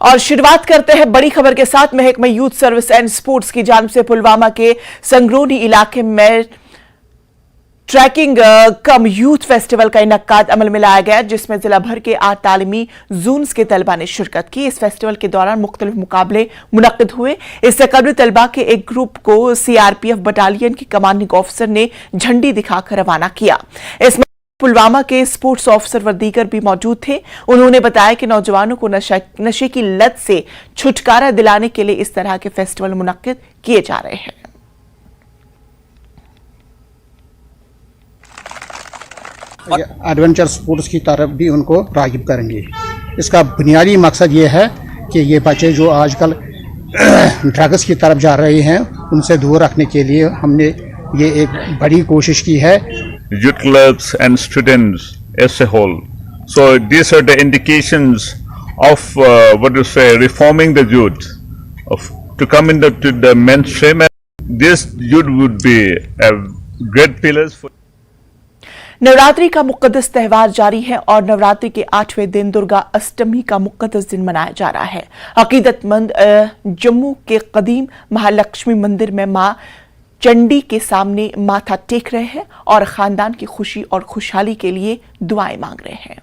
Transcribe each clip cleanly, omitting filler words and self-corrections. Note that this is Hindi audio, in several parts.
और शुरुआत करते हैं बड़ी खबर के साथ। महकमा यूथ सर्विस एंड स्पोर्ट्स की जानिब से पुलवामा के संगरोनी इलाके में ट्रैकिंग कम यूथ फेस्टिवल का इनकाद अमल में लाया गया, जिसमें जिला भर के 8 तालीमी जोन्स के तलबा ने शिरकत की। इस फेस्टिवल के दौरान मुख्तलिफ मुकाबले मुनक्किद हुए। इससे कबल तलबा के एक ग्रुप को CRPF बटालियन की कमांडिंग ऑफिसर ने झंडी दिखाकर रवाना किया। इसमें पुलवामा के स्पोर्ट्स ऑफिसर व दीगर भी मौजूद थे। उन्होंने बताया कि नौजवानों को नशे की लत से छुटकारा दिलाने के लिए इस तरह के फेस्टिवल मुनक्किद किए जा रहे हैं। एडवेंचर स्पोर्ट्स की तरफ भी उनको राग़िब करेंगे। इसका बुनियादी मकसद ये है कि ये बच्चे जो आजकल ड्रग्स की तरफ जा रहे हैं उनसे दूर रखने के लिए हमने ये एक बड़ी कोशिश की है। Youth clubs and students as a whole. So these are the indications of reforming the youth, to come to the mainstream. This youth would be a great pillars for. Navratri का मुक़द्दस त्यौहार जारी है और नवरात्रि के 8वें दिन दुर्गा अष्टमी का मुक़द्दस दिन मनाया जा रहा है। अकीदतमंद जम्मू के कदीम महालक्ष्मी मंदिर में मां चंडी के सामने माथा टेक रहे हैं और खानदान की खुशी और खुशहाली के लिए दुआएं मांग रहे हैं।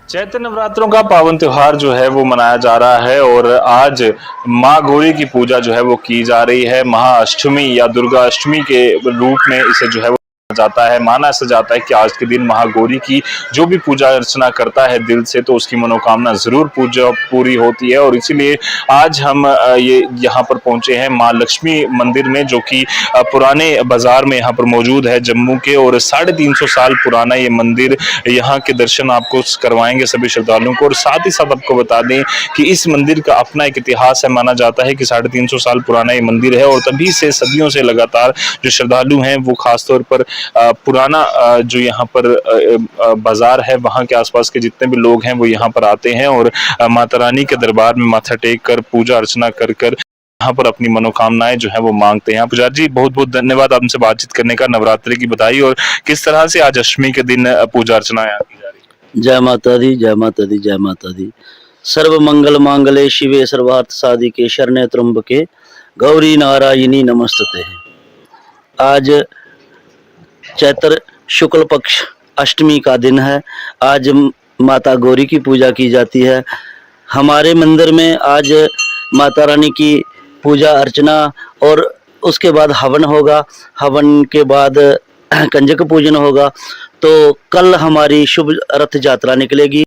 चैत्र नवरात्रों का पावन त्योहार जो है वो मनाया जा रहा है और आज माँ गौरी की पूजा जो है वो की जा रही है। महाअष्टमी या दुर्गा अष्टमी के रूप में इसे जो है वो जाता है। माना ऐसा जाता है कि आज के दिन महागौरी की जो भी पूजा अर्चना करता है दिल से, तो उसकी मनोकामना जरूर पूरी होती है। और इसीलिए आज हम ये यहाँ पर पहुंचे हैं माँ लक्ष्मी मंदिर में, जो कि पुराने बाजार में यहाँ पर मौजूद है जम्मू के। और 350 साल पुराना ये मंदिर, यहाँ के दर्शन आपको करवाएंगे सभी श्रद्धालुओं को। और साथ ही साथ आपको बता दें कि इस मंदिर का अपना एक इतिहास है। माना जाता है कि 350 साल पुराना ये मंदिर है और तभी से सदियों से लगातार जो श्रद्धालु हैं वो खासतौर पर पुराना जो यहाँ पर बाजार है वहाँ के आसपास के जितने भी लोग हैं वो यहाँ पर आते हैं और माता रानी के दरबार में माथा टेक कर पूजा अर्चना कर यहाँ पर अपनी मनोकामनाएं जो है वो मांगते हैं। पुजारी जी, बहुत बहुत धन्यवाद आपसे बातचीत करने का, नवरात्रि की बधाई। और किस तरह से आज अष्टमी के दिन पूजा अर्चना की जा रही है? जय माता दी, जय माता दी, जय माता दी। सर्व मंगल मांगले शिवे सर्वार्थ साधिके शरण्ये त्र्यंबके गौरी नारायणी नमस्तते। आज चैत्र शुक्ल पक्ष अष्टमी का दिन है। आज माता गौरी की पूजा की जाती है। हमारे मंदिर में आज माता रानी की पूजा अर्चना और उसके बाद हवन होगा। हवन के बाद कंजक पूजन होगा। तो कल हमारी शुभ रथ यात्रा निकलेगी।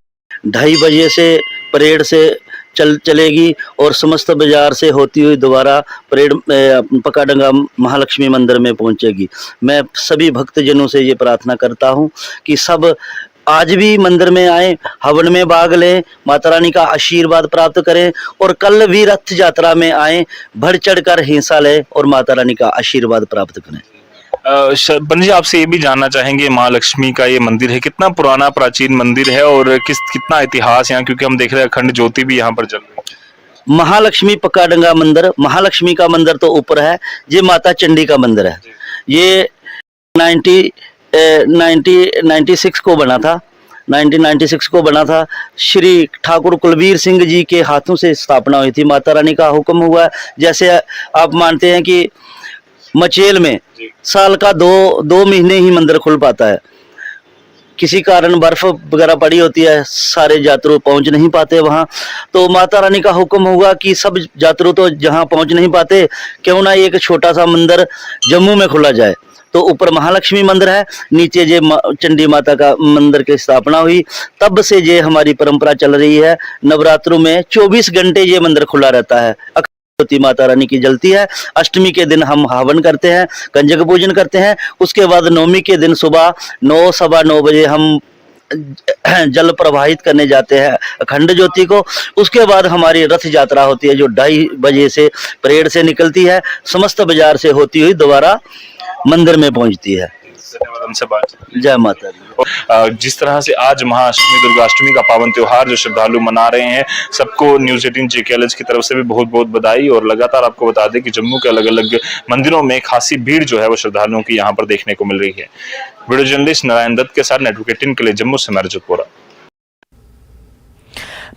2:30 बजे से परेड से चलेगी और समस्त बाजार से होती हुई दोबारा परेड पकाडंगा महालक्ष्मी मंदिर में पहुंचेगी। मैं सभी भक्तजनों से ये प्रार्थना करता हूं कि सब आज भी मंदिर में आए, हवन में भाग लें, माता रानी का आशीर्वाद प्राप्त करें और कल भी रथ यात्रा में आए, बढ़ चढ़कर हिस्सा लें और माता रानी का आशीर्वाद प्राप्त करें। पंडित जी, आपसे ये भी जानना चाहेंगे, महालक्ष्मी का ये मंदिर है, कितना पुराना प्राचीन मंदिर है और कितना इतिहास यहाँ, क्योंकि हम देख रहे हैं अखंड ज्योति भी यहाँ पर जल रही है। महालक्ष्मी पकाडंगा मंदिर, महालक्ष्मी का मंदिर तो ऊपर है, ये माता चंडी का मंदिर है। ये 1996 को बना था। 1996 को बना था। श्री ठाकुर कुलवीर सिंह जी के हाथों से स्थापना हुई थी। माता रानी का हुक्म हुआ, जैसे आप मानते हैं कि मचेल में साल का दो महीने ही मंदिर खुल पाता है। किसी कारण बर्फ वगैरह पड़ी होती है, सारे यात्रु पहुंच नहीं पाते वहां। तो माता रानी का हुक्म हुआ कि सब यात्रु तो जहां पहुंच नहीं पाते, क्यों ना एक छोटा सा मंदिर जम्मू में खुला जाए। तो ऊपर महालक्ष्मी मंदिर है, नीचे जे चंडी माता का मंदिर की स्थापना हुई। तब से ये हमारी परंपरा चल रही है। नवरात्रों में 24 घंटे ये मंदिर खुला रहता है। ज्योति माता रानी की जलती है। अष्टमी के दिन हम हवन करते हैं, कंजक पूजन करते हैं। उसके बाद नवमी के दिन सुबह 9 सवा 9 बजे हम जल प्रवाहित करने जाते हैं अखंड ज्योति को। उसके बाद हमारी रथ यात्रा होती है, जो 2:30 बजे से परेड से निकलती है, समस्त बाजार से होती हुई दोबारा मंदिर में पहुंचती है। उनसे बात। जय माता दी। जिस तरह से आज महाअष्टमी दुर्गाष्टमी का पावन त्योहार जो श्रद्धालु मना रहे हैं, सबको न्यूज 18 JKLH की तरफ से भी बहुत बहुत बधाई। और लगातार आपको बता दें कि जम्मू के अलग अलग मंदिरों में खासी भीड़ जो है वो श्रद्धालुओं की यहाँ पर देखने को मिल रही है। वीडियो जर्नलिस्ट नारायण दत्त के साथ नेटवर्क 18 के लिए जम्मू से मैं रजत बोरा।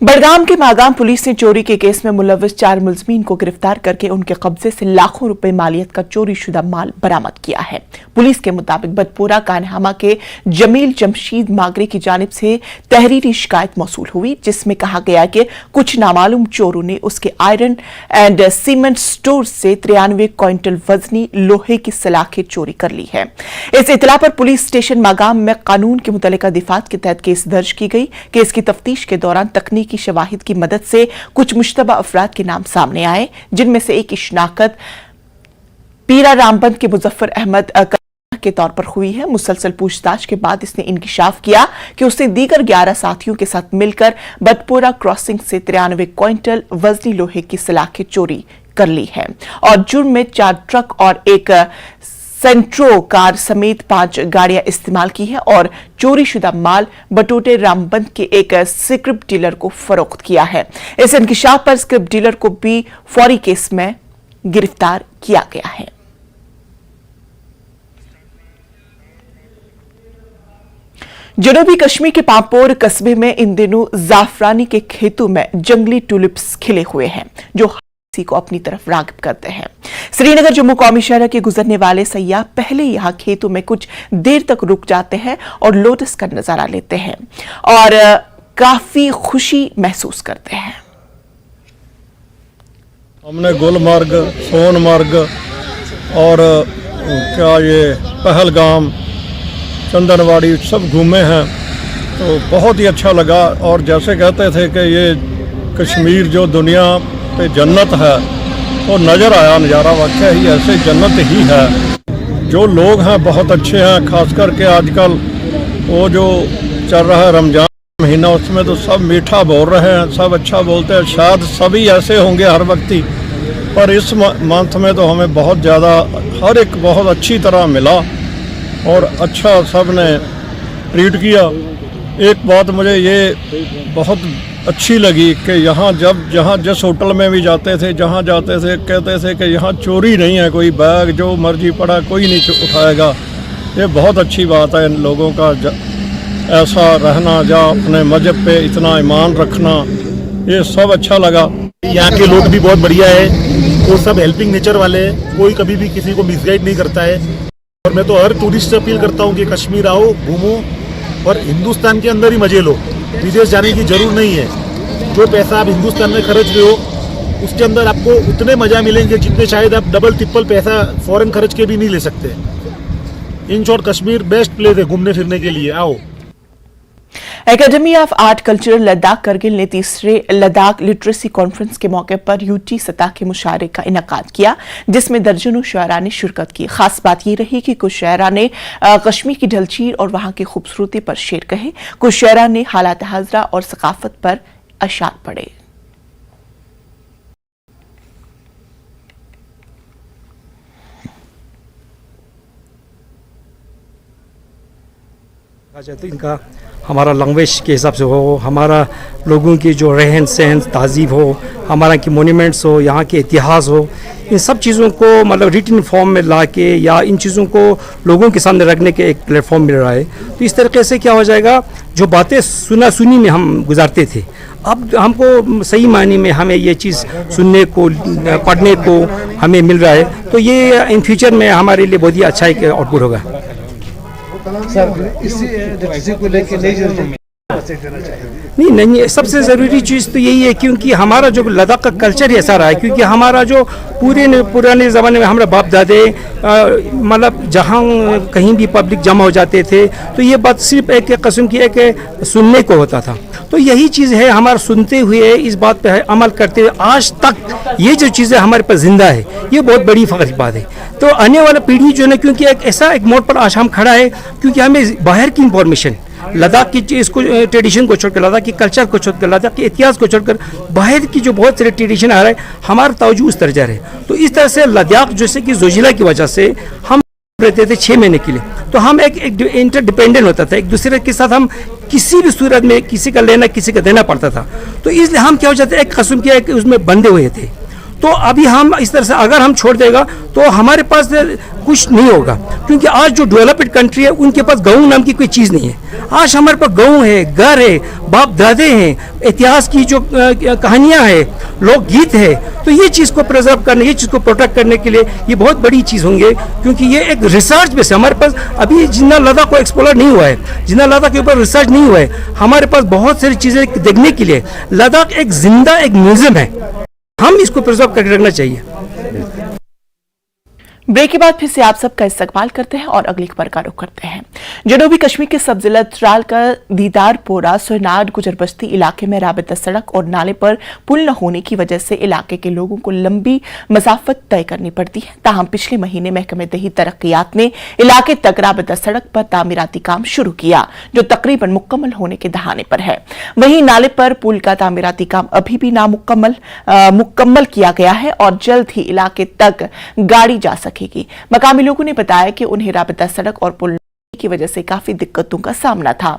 बड़गाम के मागाम पुलिस ने चोरी के केस में मुलविस 4 मुलजमीन को गिरफ्तार करके उनके कब्जे से लाखों रुपए मालियत का चोरी शुदा माल बरामद किया है। पुलिस के मुताबिक बदपोरा कान्हामा के जमील जमशीद मागरे की जानिब से तहरीरी शिकायत मौसूल हुई, जिसमें कहा गया कि कुछ नामालूम चोरों ने उसके आयरन एंड सीमेंट स्टोर से 93 क्विंटल वजनी लोहे की सलाखें चोरी कर ली है। इस इतला पर पुलिस स्टेशन मागाम में कानून के मुतल्लिका दिफात के तहत केस दर्ज की गई। केस की तफ्तीश के दौरान तकनीकी शवाहिद की मदद से कुछ मुश्तबा अफराद के नाम सामने आए, जिनमें से एक की शिनाख्त पीरा रामबंद के मुजफ्फर अहमद के तौर पर हुई है। मुसलसल पूछताछ के बाद इसने इंकिशाफ किया कि उसने दीगर 11 साथियों के साथ मिलकर बदपोरा क्रॉसिंग से 93 क्विंटल वजनी लोहे की सलाखें चोरी कर ली है और जुर्म में 4 ट्रक और एक सेंट्रो कार समेत 5 गाड़ियां इस्तेमाल की है और चोरी शुदा माल बटोटे रामबंद के एक स्क्रिप्ट डीलर को फरोख्त किया है। इस इंकिशाफ पर स्क्रिप्ट डीलर को भी फौरी केस में गिरफ्तार किया गया है। जनूबी कश्मीर के पापोर कस्बे में इन दिनों जाफरानी के खेतों में जंगली टुलिप्स खिले हुए हैं, जो को अपनी तरफ राग़िब करते हैं। श्रीनगर जम्मू कौमी शहर के गुजरने वाले सयाह पहले यहां खेतों में कुछ देर तक रुक जाते हैं और लोटस का नजारा लेते हैं और काफी खुशी महसूस करते हैं। हमने गुलमर्ग, सोनमर्ग और क्या ये पहलगाम, चंदनवाड़ी सब घूमे हैं, तो बहुत ही अच्छा लगा। और जैसे कहते थे कि ये कश्मीर जो दुनिया पे जन्नत है, तो नज़र आया नज़ारा, वाकई ही ऐसे जन्नत ही है। जो लोग हैं बहुत अच्छे हैं, खास करके आजकल वो जो चल रहा है रमजान महीना, उसमें तो सब मीठा बोल रहे हैं, सब अच्छा बोलते हैं। शायद सभी ऐसे होंगे हर व्यक्ति, पर इस मंथ में तो हमें बहुत ज़्यादा हर एक बहुत अच्छी तरह मिला और अच्छा सब ने ट्रीट किया। एक बात मुझे ये बहुत अच्छी लगी कि यहाँ जहाँ जिस होटल में भी जाते थे, जहाँ जाते थे कहते थे कि यहाँ चोरी नहीं है, कोई बैग जो मर्जी पड़ा कोई नहीं उठाएगा। ये बहुत अच्छी बात है इन लोगों का ऐसा रहना, या अपने मजहब पे इतना ईमान रखना, ये सब अच्छा लगा। यहाँ के लोग भी बहुत बढ़िया है, वो सब हेल्पिंग नेचर वाले हैं, कोई कभी भी किसी को मिसगाइड नहीं करता है। और मैं तो हर टूरिस्ट से अपील करता हूँ कि कश्मीर आओ, घूमो और हिंदुस्तान के अंदर ही मजे लो, विदेश जाने की जरूर नहीं है। जो पैसा आप हिंदुस्तान में खर्च रहे हो उसके अंदर आपको उतने मजा मिलेंगे जितने शायद आप डबल ट्रिपल पैसा फॉरेन खर्च के भी नहीं ले सकते। In short Kashmir best place है घूमने फिरने के लिए, आओ। Academy of art cultural Ladakh Kargil ने तीसरे लद्दाख लिटरेसी कॉन्फ्रेंस के मौके पर यूटी सतह के मुशायरे का इनेकाद किया, जिसमें दर्जनों शायरा ने शिरकत की। खास बात यह रही कि कुछ शायरा ने कश्मीर की ढलचीर और वहां की खूबसूरती पर शेर कहे, कुछ शायरा ने हालात हाजरा और सकाफत पर अशार पढ़े। इनका हमारा लैंग्वेज के हिसाब से हो, हमारा लोगों की जो रहन सहन तहजीब हो, हमारा की मोन्यूमेंट्स हो, यहाँ के इतिहास हो, इन सब चीज़ों को मतलब रिटन फॉर्म में ला के या इन चीज़ों को लोगों के सामने रखने के एक प्लेटफॉर्म मिल रहा है। तो इस तरीके से क्या हो जाएगा, जो बातें सुनी में हम गुजारते थे, अब हमको सही मायने में हमें ये चीज़ सुनने को, पढ़ने को हमें मिल रहा है। तो ये इन फ्यूचर में हमारे लिए बहुत ही अच्छा एक आउटपुट होगा। सर, इसी को लेकर नहीं, सबसे ज़रूरी चीज़ तो यही है, क्योंकि हमारा जो लद्दाख का कल्चर ऐसा रहा है, क्योंकि हमारा जो पुराने ज़माने में हमारे बाप दादे मतलब जहाँ कहीं भी पब्लिक जमा हो जाते थे, तो ये बात सिर्फ एक किस्म की एक सुनने को होता था। तो यही चीज़ है, हमारा सुनते हुए इस बात पे अमल करते हुए आज तक ये जो चीज़ें हमारे पास जिंदा है, ये बहुत बड़ी फ़ख्र की बात है। तो आने वाला पीढ़ी जो है, क्योंकि एक ऐसा एक मोड़ पर आज हम खड़ा है, क्योंकि हमें बाहर की इंफॉर्मेशन, लद्दाख की इसको ट्रेडिशन को छोड़कर, लद्दाख की कल्चर को छोड़कर, लद्दाख के इतिहास को छोड़कर बाहर की जो बहुत सारे ट्रेडिशन आ रहा है, हमारा तवज्जो उस तरह जा रहा है। तो इस तरह से लद्दाख जैसे कि जोजिला की वजह से हम रहते थे 6 महीने के लिए, तो हम एक इंटरडिपेंडेंट होता था, एक दूसरे के साथ हम किसी भी सूरत में किसी का लेना किसी का देना पड़ता था। तो इसलिए हम क्या हो जाते एक कसम किया कि उसमें बंधे हुए थे। तो अभी हम इस तरह से अगर हम छोड़ देगा तो हमारे पास कुछ नहीं होगा, क्योंकि आज जो डेवलप्ड कंट्री है उनके पास गाँव नाम की कोई चीज़ नहीं है। आज हमारे पास गाँव है, घर है, बाप दादे हैं, इतिहास की जो कहानियाँ हैं, लोकगीत है, तो ये चीज़ को प्रिजर्व करने, ये चीज़ को प्रोटेक्ट करने के लिए ये बहुत बड़ी चीज़ होंगे, क्योंकि ये एक रिसर्च बेस है। हमारे पास अभी जिन्ना लद्दाख को एक्सप्लोर नहीं हुआ है, जिन्ना लद्दाख के ऊपर रिसर्च नहीं हुआ है, हमारे पास बहुत सारी चीज़ें देखने के लिए। लद्दाख एक जिंदा एक म्यूजियम है, हम इसको प्रिजर्व करके रखना चाहिए। ब्रेक के बाद फिर से आप सबका इस्तकबाल करते हैं और अगली खबर का रुख करते हैं। जनूबी कश्मीर के सब जिला त्राल का दीदारपोरा सोनाड गुजरबस्ती इलाके में राबिता सड़क और नाले पर पुल न होने की वजह से इलाके के लोगों को लंबी मसाफत तय करनी पड़ती है। ताहम पिछले महीने महकमे दही तरक्कियात ने इलाके तक राबिता सड़क पर तामीराती काम शुरू किया, जो तकरीबन मुकम्मल होने के दहाने पर है। वहीं नाले पर पुल का तामीराती काम अभी भी मुकम्मल किया गया है और जल्द ही इलाके तक गाड़ी जा सके। मकामी लोगों ने बताया कि उन्हें राबिता सड़क और पुल की वजह से काफी दिक्कतों का सामना था।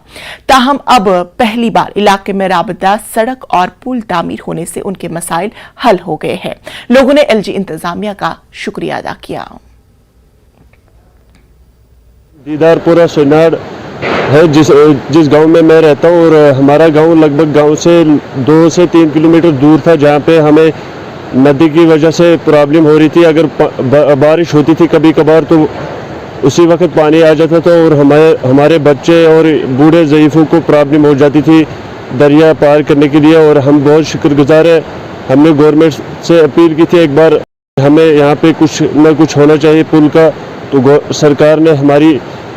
ताहम अब पहली बार इलाके में राबिता सड़क और पुल तामीर होने से उनके मसाइल हल हो गए हैं। लोगों ने एलजी इंतजामिया का शुक्रिया अदा किया। दीदारपुरा सोनाड है जिस गांव में मैं रहता हूं, और हमारा गांव लगभग गांव से 2 से 3 किलोमीटर दूर था, जहां पे हमें नदी की वजह से प्रॉब्लम हो रही थी। अगर बारिश होती थी कभी कभार तो उसी वक्त पानी आ जाता था और हमारे बच्चे और बूढ़े ज़ईफ़ों को प्रॉब्लम हो जाती थी दरिया पार करने के लिए। और हम बहुत शुक्रगुजार हैं, हमने गवर्नमेंट से अपील की थी एक बार हमें यहाँ पे कुछ न कुछ होना चाहिए पुल का, तो सरकार ने हमारी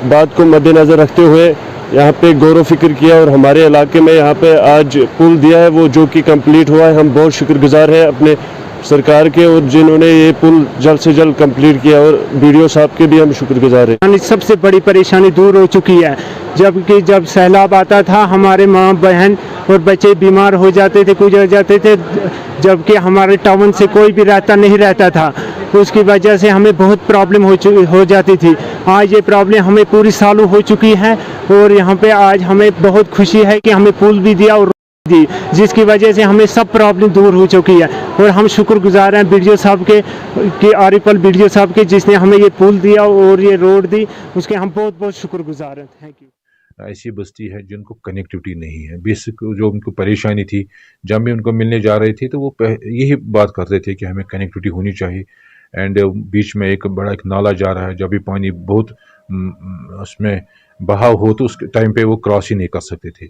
बात को मद्देनज़र रखते हुए यहाँ पे गौर फिक्र किया और हमारे इलाके में यहाँ पे आज पुल दिया है, वो जो कि कंप्लीट हुआ है। हम बहुत शुक्रगुजार हैं अपने सरकार के और जिन्होंने ये पुल जल्द से जल्द कंप्लीट किया, और बीडीओ साहब के भी हम शुक्रगुजार हैं। सबसे बड़ी परेशानी दूर हो चुकी है, जब सैलाब आता था हमारे माँ बहन और बच्चे बीमार हो जाते थे, गुजर जाते थे, जबकि हमारे टाउन से कोई भी रास्ता नहीं रहता था। उसकी वजह से हमें बहुत प्रॉब्लम हो जाती थी। आज ये प्रॉब्लम हमें पूरी सालों हो चुकी है और यहाँ पे आज हमें बहुत खुशी है कि हमें पुल भी दिया और दी, जिसकी वजह से हमें सब प्रॉब्लम दूर हो चुकी है। और हम शुक्रगुजार हैं बीडीओ साहब के आरिफल बीडीओ साहब के, जिसने हमें ये पुल दिया और ये रोड दी, उसके हम बहुत बहुत शुक्रगुजार हैं। Thank you. ऐसी बस्ती है जिनको कनेक्टिविटी नहीं है। बेसिक जो उनको परेशानी थी, जब भी उनको मिलने जा रहे थे तो वो यही बात करते थे कि हमें कनेक्टिविटी होनी चाहिए। एंड बीच में एक बड़ा एक नाला जा रहा है, जब भी पानी बहुत उसमें बहाव हो तो उस टाइम पे वो क्रॉस ही नहीं कर सकते थे।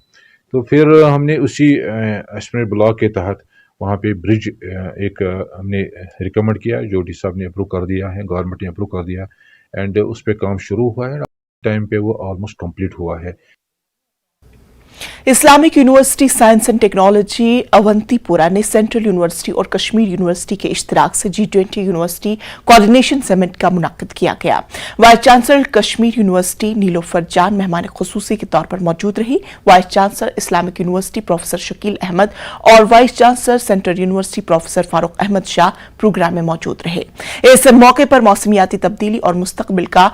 तो फिर हमने उसी एस्टिमेट ब्लॉक के तहत वहाँ पे ब्रिज एक हमने रिकमेंड किया, जो डी साहब ने अप्रूव कर दिया है, गवर्नमेंट ने अप्रूव कर दिया, एंड उस पर काम शुरू हुआ है। टाइम पे वो ऑलमोस्ट कंप्लीट हुआ है। Islamic University science and technology Awantipora ने सेंट्रल यूनिवर्सिटी और कश्मीर यूनिवर्सिटी के इश्तिराक से G20 यूनिवर्सिटी कोऑर्डिनेशन समिट का मुनाकिद किया गया। Vice chancellor Kashmir university Nilofer Jan मेहमान खुसूसी के तौर पर मौजूद रही। Vice chancellor Islamic university professor Shakeel Ahmad और vice chancellor central university professor Farooq Ahmad Shah program में मौजूद रहे। इस मौके पर मौसमियाती तब्दीली और मुस्तकबिल का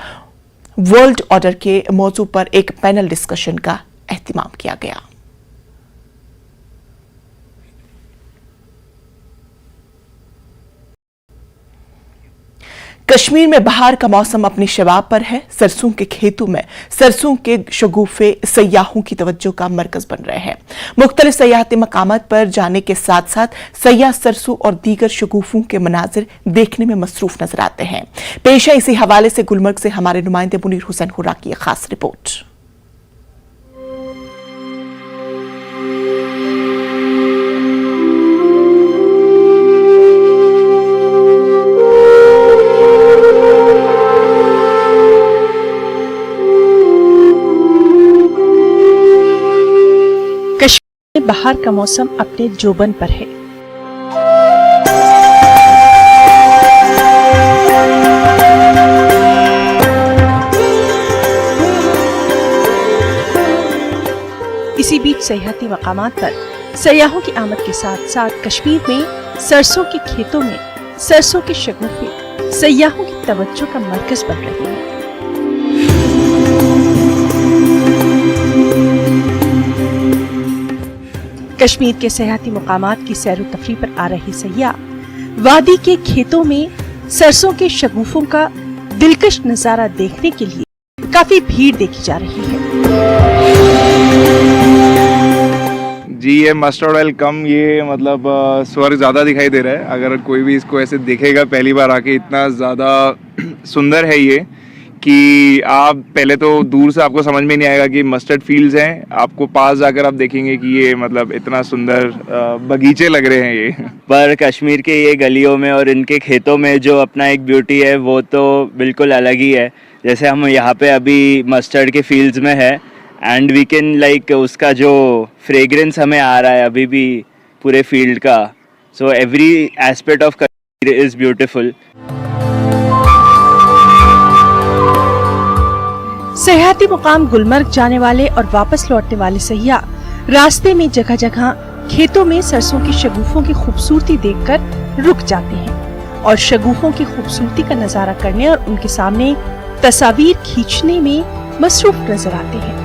वर्ल्ड ऑर्डर के मौजू पर एक पैनल डिस्कशन का एहतिमाम किया गया। कश्मीर में बहार का मौसम अपनी शबाब पर है। सरसों के खेतों में सरसों के शगुफे सयाहों की तवज्जो का मरकज बन रहे हैं। मुख्तलिफ सयाहती मकामात पर जाने के साथ साथ सयाह सरसों और दीगर शगुफों के मनाजिर देखने में मसरूफ नजर आते हैं। पेश है इसी हवाले से गुलमर्ग से हमारे नुमाइंदे मुनीर हुसैन हुर्रा की एक खास रिपोर्ट। बहार का मौसम अपने जोबन पर है। इसी बीच सयाहती मकामात पर सयाहों की आमद के साथ साथ कश्मीर में सरसों के खेतों में सरसों के शगुफे सयाहों की तवज्जो का मरकज बन रही है। कश्मीर के सयाहती मुकामात की सैर व तफरीह पर आ रही सयाह वादी के खेतों में सरसों के शगुफों का दिलकश नजारा देखने के लिए काफी भीड़ देखी जा रही है। जी ये मस्टर्ड ऑयल कम, ये मतलब स्वर्ग ज़्यादा दिखाई दे रहा है। अगर कोई भी इसको ऐसे देखेगा पहली बार आके, इतना ज़्यादा सुंदर है ये कि आप पहले तो दूर से आपको समझ में नहीं आएगा कि मस्टर्ड फील्ड्स हैं। आपको पास जाकर आप देखेंगे कि ये मतलब इतना सुंदर बगीचे लग रहे हैं ये। पर कश्मीर के ये गलियों में और इनके खेतों में जो अपना एक ब्यूटी है वो तो बिल्कुल अलग ही है। जैसे हम यहाँ पे अभी मस्टर्ड के फील्ड्स में है एंड वी कैन लाइक उसका जो फ्रेग्रेंस हमें आ रहा है अभी भी पूरे फील्ड का। So every aspect of Kashmir is beautiful. सयाहती मुकाम गुलमर्ग जाने वाले और वापस लौटने वाले सयाह रास्ते में जगह जगह खेतों में सरसों की शगुफों की खूबसूरती देखकर रुक जाते हैं और शगुफों की खूबसूरती का नजारा करने और उनके सामने तस्वीर खींचने में मसरूफ नजर आते हैं।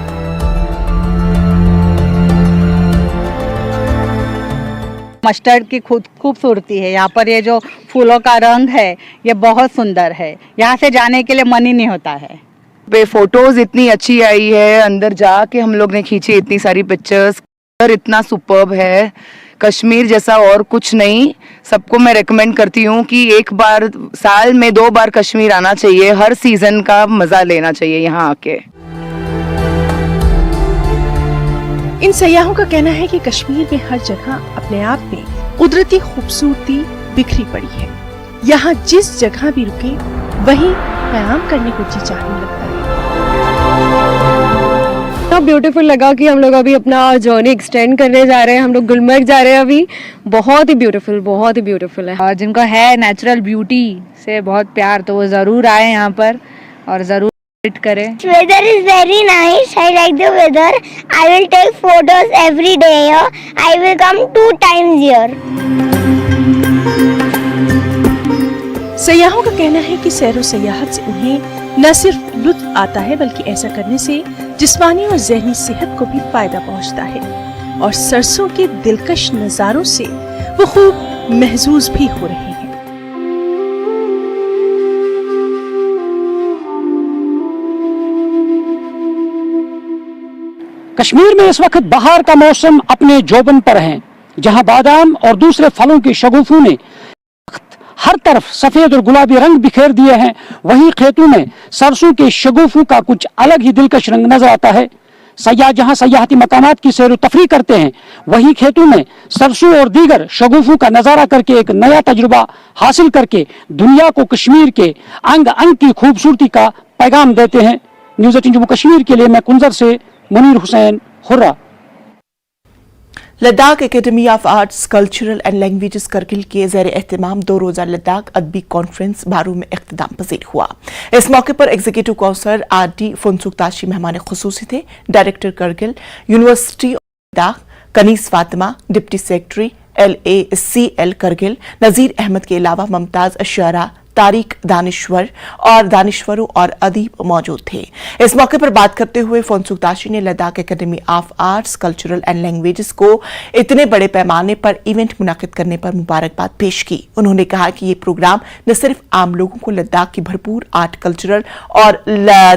मस्टर्ड की खूबसूरती है यहाँ पर, ये जो फूलों का रंग है ये बहुत सुंदर है। यहाँ से जाने के लिए मन ही नहीं होता है। फोटोज इतनी अच्छी आई है, अंदर जाके हम लोग ने खींची इतनी सारी पिक्चर्स, इतना सुपर्ब है। कश्मीर जैसा और कुछ नहीं। सबको मैं रेकमेंड करती हूँ कि एक बार साल में 2 बार कश्मीर आना चाहिए, हर सीजन का मजा लेना चाहिए यहाँ आके। इन सयाहों का कहना है कि कश्मीर में हर जगह अपने आप में कुदरती खूबसूरती बिखरी पड़ी है। यहाँ जिस जगह भी रुके वहीं आराम करने को जी चाहने लगता है। इतना ब्यूटीफुल लगा कि हम लोग अभी अपना जर्नी एक्सटेंड करने जा रहे हैं। हम लोग गुलमर्ग जा रहे हैं अभी। बहुत ही ब्यूटीफुल है। और जिनको है नेचुरल ब्यूटी से बहुत प्यार, तो वो जरूर आए यहाँ पर और जरूर विजिट करें। Weather is very nice. I like the weather. I will take photos every day here. I will come 2 times here. सयाहों का कहना है कि सैरो सयाहत से उन्हें न सिर्फ लुत्फ आता है बल्कि ऐसा करने से जिस्मानी और ज़हनी सेहत को भी फायदा पहुंचता है और सरसों के दिलकश नज़ारों से वो खूब महजूज भी हो रहे हैं। कश्मीर में इस वक्त बहार का मौसम अपने जोबन पर है, जहां बादाम और दूसरे फलों के शगुफों ने हर तरफ सफेद और गुलाबी रंग बिखेर दिए हैं। वहीं खेतों में सरसों के शगुफों का कुछ अलग ही दिलकश रंग नजर आता है। सयाह जहां सयाहती मकामात की सैर तफरी करते हैं, वहीं खेतों में सरसों और दीगर शगुफों का नजारा करके एक नया तजुर्बा हासिल करके दुनिया को कश्मीर के अंग अंग की खूबसूरती का पैगाम देते हैं। न्यूज़ 18 जम्मू कश्मीर के लिए मैं कुंजर से Munir Hussain hurrah. Ladakh academy of arts cultural and languages Kargil के ज़ेर एहतमाम 2 रोज़ा लद्दाख अदबी कॉन्फ्रेंस बारू में इख्तिताम पजीर हुआ। इस मौके पर एग्जीक्यूटिव काउंसलर RD फुनसुक मेहमान खुसूसी थे। Director Kargil university of Ladakh Kaneez Fatima, deputy secretary LACL Kargil Nazir Ahmad के अलावा मुमताज़ अशरा, तारिक दानिश्वर और दानिश्वरों और अदीब मौजूद थे। इस मौके पर बात करते हुए फुनसुक ने Ladakh academy of arts cultural and languages को इतने बड़े पैमाने पर इवेंट मुनाकिद करने पर मुबारकबाद पेश की। उन्होंने कहा कि ये प्रोग्राम न सिर्फ आम लोगों को लद्दाख की भरपूर आर्ट, कल्चरल और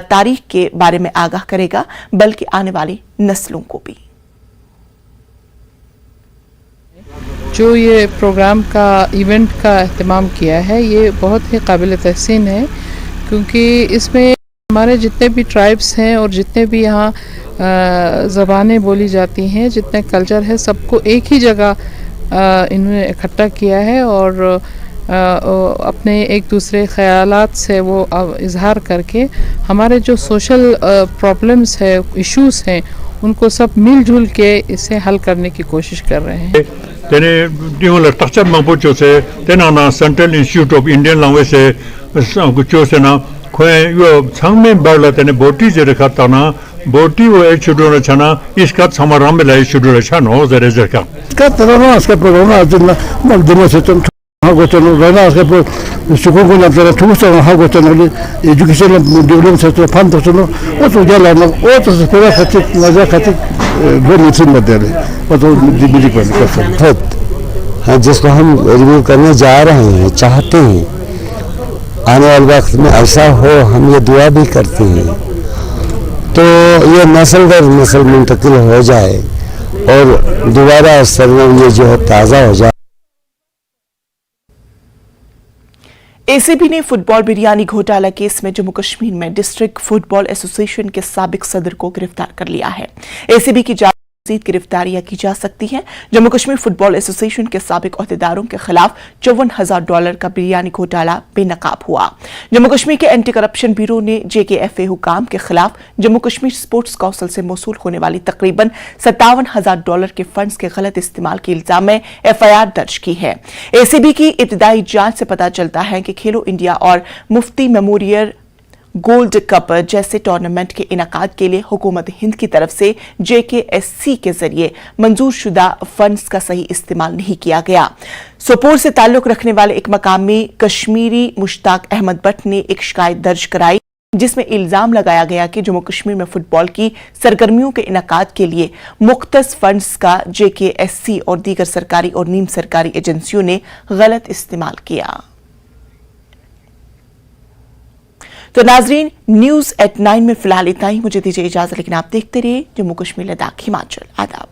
तारीख के बारे में आगाह करेगा बल्कि आने वाली नस्लों को भी। जो ये प्रोग्राम का इवेंट का एहतमाम किया है ये बहुत ही काबिल तहसीन है, क्योंकि इसमें हमारे जितने भी ट्राइब्स हैं और जितने भी यहाँ ज़बानें बोली जाती हैं, जितने कल्चर है, सबको एक ही जगह इन्होंने इकट्ठा किया है और अपने एक दूसरे ख़यालात से वो इजहार करके हमारे जो सोशल प्रॉब्लम्स है, इश्यूज़ हैं, उनको सब मिलजुल के इसे हल करने की कोशिश कर रहे हैं। तेने दिवल तख्तर मंगपो से तेना ना central institute of Indian language से कुछ से ना खोए यो छंग में बारला तेने बोटी जे रखा तना बोटी वो एक छुडो न छना इसका समाराम में लाई छुडो छनो जरे जका इसका तरह इसका प्रोग्राम आज दिन में से तुम 하고서는 레나스가 수고군을 들어 투서 하고서는 에듀케이션 디벨롭먼트 판도서는 오토자라는 오토스 페라 같이 나자 같이 베리츠 모델 오토 디비리고 हाँ जिसको हम रिव्यू करने जा रहे हैं, चाहते हैं आने वाले वक्त में ऐसा हो, हम ये दुआ भी करते हैं तो ये नस्ल दर नस्ल मुंतकिल हो जाए और दोबारा सरगम ये जो है ताज़ा हो जाए। एसीबी ने फुटबॉल बिरयानी घोटाला केस में जम्मू कश्मीर में डिस्ट्रिक्ट फुटबॉल एसोसिएशन के साबिक सदर को गिरफ्तार कर लिया है। एसीबी की जांच मजीद गिरफ्तारियां की जा सकती हैं। जम्मू कश्मीर फुटबॉल एसोसिएशन के साबिक ओहदेदारों के खिलाफ $54,000 का बिरयानी घोटाला बेनकाब हुआ। जम्मू कश्मीर के एंटी करप्शन ब्यूरो ने JKFA हुकाम के खिलाफ जम्मू कश्मीर स्पोर्ट्स काउंसिल से मौसूल होने वाली तकरीबन $57,000 के फंड्स के गलत इस्तेमाल के इल्जाम में FIR दर्ज की है। एसीबी की इब्तदाई जांच से पता चलता है कि खेलो इंडिया और मुफ्ती मेमोरियल गोल्ड कप जैसे टूर्नामेंट के इनाकाद के लिए हुकूमत हिंद की तरफ से JKSC के जरिए मंजूर शुदा फंड्स का सही इस्तेमाल नहीं किया गया। सोपोर से ताल्लुक रखने वाले एक मकामी कश्मीरी मुश्ताक अहमद भट्ट ने एक शिकायत दर्ज कराई जिसमें इल्जाम लगाया गया कि जम्मू कश्मीर में फुटबॉल की सरगर्मियों के इनाकाद के लिए मुख्तस फंड्स का JKSC और दीगर सरकारी और नीम सरकारी एजेंसियों ने गलत इस्तेमाल किया। तो नाजरीन, न्यूज एट 9 में फिलहाल इतना ही। मुझे दीजिए इजाजत, लेकिन आप देखते रहिए जम्मू कश्मीर लद्दाख हिमाचल। आदाब।